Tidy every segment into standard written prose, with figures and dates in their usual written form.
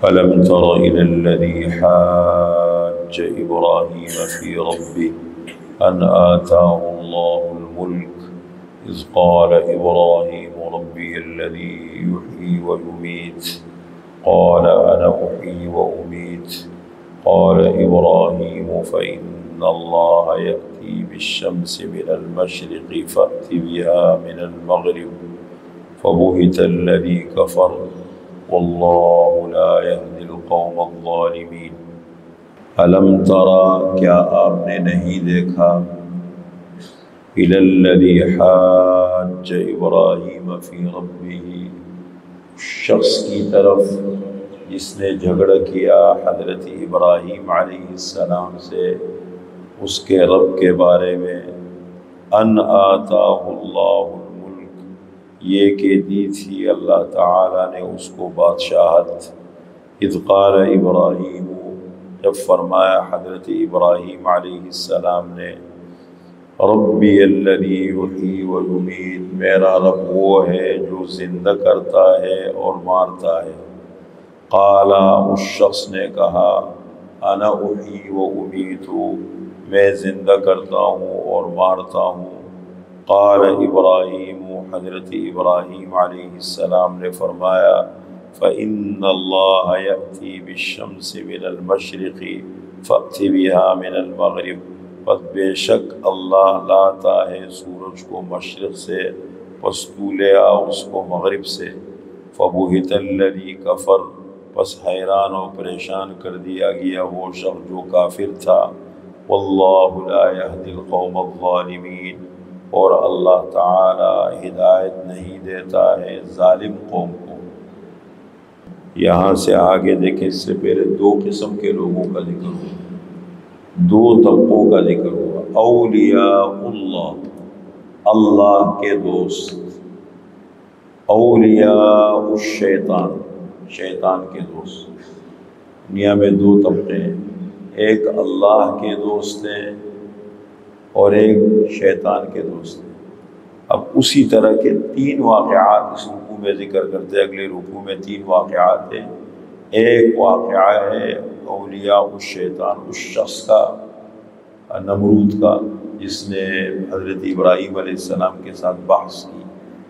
ألم تر إلى الذي حاج إبراهيم في ربه أن آتاه الله الملك إذ قال إبراهيم ربي الذي يحيي ويميت قال أنا أحيي وأميت قال إبراهيم فإن الله يأتي بالشمس من المشرق فأت بها من المغرب فبهت الذي كفر واللہ لا یہدی القوم الظالمین۔ الم ترى، کیا آپ نے نہیں دیکھا، الی الذی حاج ابراہیم فی ربہ، شخص کی طرف جس نے جھگڑا کیا حضرت ابراہیم علیہ السلام سے اس کے رب کے بارے میں، ان آتاہ اللہ، یہ کہ دی تھی اللہ تعالیٰ نے اس کو بادشاہت، اذ قال ابراہیم، جب فرمایا حضرت ابراہیم علیہ السلام نے، ربی الذی یحیی و یمیت، میرا رب وہ ہے جو زندہ کرتا ہے اور مارتا ہے۔ قال، اس شخص نے کہا، انا احیی و امیت، میں زندہ کرتا ہوں اور مارتا ہوں۔ قال ابراہیم، حضرت ابراہیم علیہ السلام نے فرمایا، فإن اللہ یأتی بالشمس من المشرق فأت بها من المغرب، پس بے شک اللہ لاتا ہے سورج کو مشرق سے، پس تو لے آ اس کو مغرب سے۔ فبہت الذی کفر، پس حیران و پریشان کر دیا گیا وہ شخص جو کافر تھا۔ واللہ لا یہدی القوم الظالمین، اور اللہ تعالی ہدایت نہیں دیتا ہے ظالم قوم کو۔ یہاں سے آگے دیکھیں، اس سے پہلے دو قسم کے لوگوں کا ذکر ہوا، دو طبقوں کا ذکر ہوا، اولیاء اللہ، اللہ کے دوست، اولیاء الشیطان، شیطان کے دوست۔ دنیا میں دو طبقے ہیں، ایک اللہ کے دوست ہیں اور ایک شیطان کے دوست ہیں۔ اب اسی طرح کے تین واقعات اس رکوع میں ذکر کرتے ہیں، اگلے رکوع میں تین واقعات ہیں۔ ایک واقعہ ہے اولیاء الشیطان، اس شخص کا، نمرود کا، جس نے حضرت ابراہیم علیہ السلام کے ساتھ بحث کی،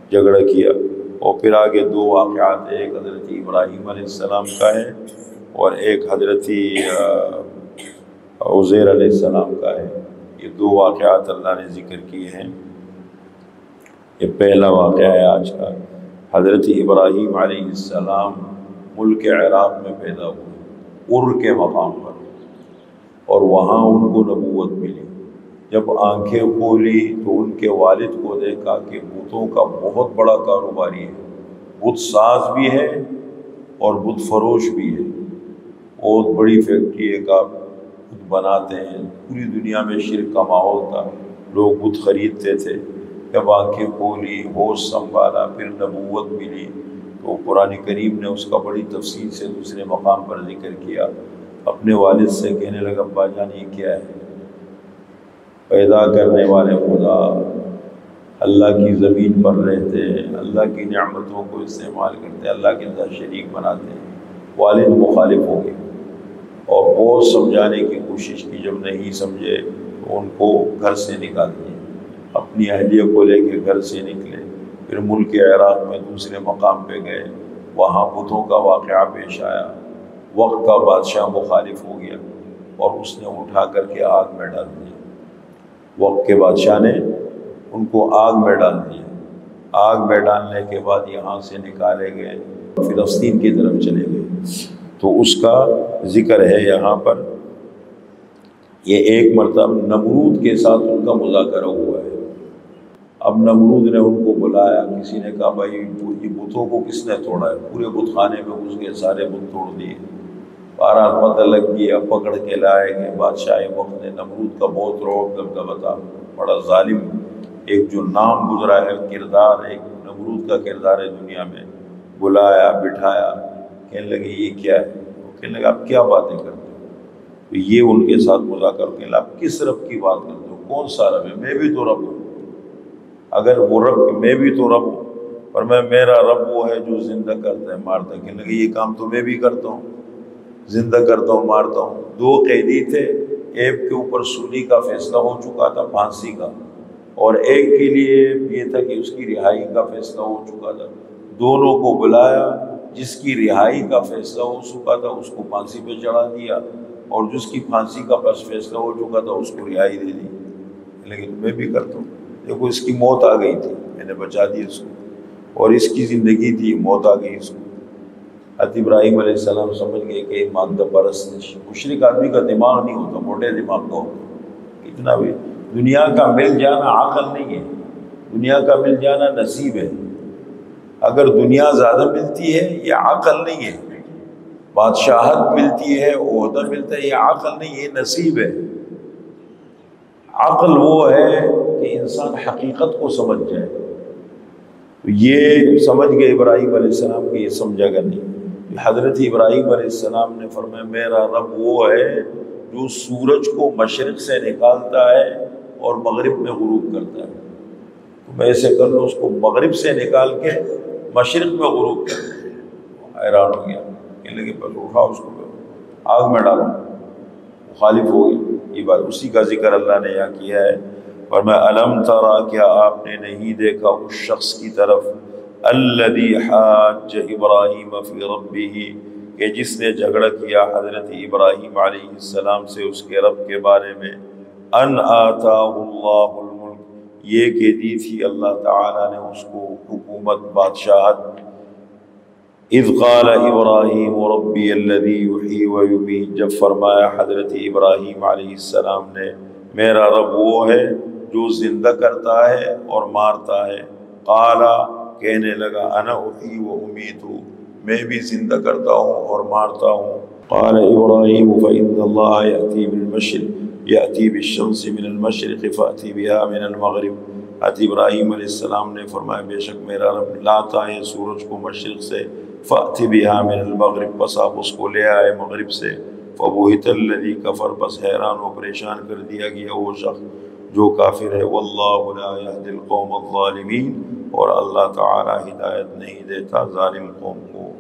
جھگڑا کیا۔ اور پھر آگے دو واقعات ہیں، ایک حضرت ابراہیم علیہ السلام کا ہے اور ایک حضرت عزیر علیہ السلام کا ہے۔ یہ دو واقعات اللہ نے ذکر کیے ہیں۔ یہ پہلا واقعہ ہے آج کا۔ حضرت ابراہیم علیہ السلام ملک عراق میں پیدا ہوئے، ار کے مقام پر، اور وہاں ان کو نبوت ملی۔ جب آنکھیں کھولی تو ان کے والد کو دیکھا کہ بتوں کا بہت بڑا کاروباری ہے، بت ساز بھی ہے اور بت فروش بھی ہے، بہت بڑی فیکٹری ہے کا بت بناتے ہیں۔ پوری دنیا میں شرک کا ماحول تھا، لوگ بت خریدتے تھے۔ جب آنکھیں کھولی، ہوش سنبھالا، پھر نبوت ملی، تو قرآن کریم نے اس کا بڑی تفصیل سے دوسرے مقام پر ذکر کیا۔ اپنے والد سے کہنے لگا، ابا جان یہ کیا ہے؟ پیدا کرنے والے خدا، اللہ کی زمین پر رہتے ہیں، اللہ کی نعمتوں کو استعمال کرتے ہیں، اللہ کے ساتھ شریک بناتے ہیں۔ والد مخالف ہو گئے اور بہت سمجھانے کی کوشش کی، جب نہیں سمجھے تو ان کو گھر سے نکال دیا، اپنی اہلیہ کو لے کے گھر سے نکلے۔ پھر ملک عراق میں دوسرے مقام پہ گئے، وہاں بتوں کا واقعہ پیش آیا۔ وقت کا بادشاہ مخالف ہو گیا اور اس نے اٹھا کر کے آگ میں ڈال دیا۔ وقت کے بادشاہ نے ان کو آگ میں ڈال دیا۔ آگ میں ڈالنے کے بعد یہاں سے نکالے گئے، فلسطین کی طرف چلے گئے۔ تو اس کا ذکر ہے یہاں پر۔ یہ ایک مرتبہ نمرود کے ساتھ ان کا مذاکرہ ہوا ہے۔ اب نمرود نے ان کو بلایا، کسی نے کہا بھائی یہ بتوں کو کس نے توڑا ہے؟ پورے بت خانے میں گھس گئے، سارے بت توڑ دیے۔ بہرحال پتہ لگ گیا، پکڑ کے لائے گئے۔ بادشاہ وقت نے، نمرود کا بہت رعب دبدبہ تھا، بڑا ظالم، ایک جو نام گزرا ہے کردار، ایک نمرود کا کردار ہے دنیا میں۔ بلایا، بٹھایا، کہنے لگے یہ کیا ہے؟ وہ کہنے لگا آپ کیا باتیں کرتے ہو؟ تو یہ ان کے ساتھ مذاکرہ کہنے لگا آپ کس رب کی بات کرتے ہو؟ کون سا رب ہے؟ میں بھی تو رب ہوں۔ اگر وہ رب، میں بھی تو رب ہوں، پر میرا رب وہ ہے جو زندہ کرتا ہے، مارتا ہے۔ کہنے لگے یہ کام تو میں بھی کرتا ہوں۔ زندہ کرتا ہوں مارتا ہوں۔ دو قیدی تھے، ایک کے اوپر سولی کا فیصلہ ہو چکا تھا پھانسی کا، اور ایک کے لیے یہ تھا کہ اس کی رہائی کا فیصلہ ہو چکا تھا۔ دونوں کو بلایا، جس کی رہائی کا فیصلہ ہو چکا تھا اس کو پھانسی پہ چڑھا دیا، اور جس کی پھانسی کا بس فیصلہ ہو چکا تھا اس کو رہائی دے دی۔ لیکن میں بھی کرتا ہوں، دیکھو اس کی موت آ گئی تھی، میں نے بچا دی اس کو، اور اس کی زندگی تھی، موت آ گئی اس کو۔ حضرت ابراہیم علیہ السلام سمجھ گئے کہ مادہ پرست مشرک آدمی کا دماغ نہیں ہوتا، موٹے دماغ کا ہوتا، اتنا بھی دنیا کا مل جانا عقل نہیں ہے، دنیا کا مل جانا نصیب ہے۔ اگر دنیا زیادہ ملتی ہے یہ عقل نہیں ہے، بادشاہت ملتی ہے، عہدہ ملتا ہے، یہ عقل نہیں، یہ نصیب ہے۔ عقل وہ ہے کہ انسان حقیقت کو سمجھ جائے۔ تو یہ سمجھ گئے ابراہیم علیہ السلام کہ یہ سمجھا گا نہیں۔ حضرت ابراہیم علیہ السلام نے فرمایا میرا رب وہ ہے جو سورج کو مشرق سے نکالتا ہے اور مغرب میں غروب کرتا ہے، تو میں ایسے کر لوں اس کو مغرب سے نکال کے مشرق میں غروب کر دوں۔ حیران ہو گیا، کہنے لگے بس اٹھاؤ اس کو آگ میں ڈالو، مخالف ہو گئی۔ یہ بات اسی کا ذکر اللہ نے یہاں کیا ہے، فرمایا الم ترا، کیا آپ نے نہیں دیکھا اس شخص کی طرف الذی حاج ابراہیم فی ربہ، کہ جس نے جھگڑا کیا حضرت ابراہیم علیہ السلام سے اس کے رب کے بارے میں، ان آتاہ اللہ الملک، یہ کہ دی تھی اللہ تعالیٰ نے اس کو حکومت، بادشاہت۔ اذ قال ابراہیم ربی الذی یحیی ویمیت، جب فرمایا حضرت ابراہیم علیہ السلام نے میرا رب وہ ہے جو زندہ کرتا ہے اور مارتا ہے۔ قال، کہنے لگا انا احیی و امیت، میں بھی زندہ کرتا ہوں اور مارتا ہوں۔ قال ابراہیم فإن اللہ یأتی بالمشرق یأتی بالشمس من المشرق فأتی بها من المغرب، حضرت ابراہیم علیہ السلام نے فرمایا بے شک میرا رب لاتا ہے سورج کو مشرق سے، فأتی بها من المغرب، بس آپ اس کو لے آئے مغرب سے۔ فبہت الذی کفر، بس حیران و پریشان کر دیا گیا وہ شخص جو کافر ہے۔ واللہ لا یہدی القوم الظالمین، اور اللہ تعالی ہدایت نہیں دیتا ظالم قوم کو۔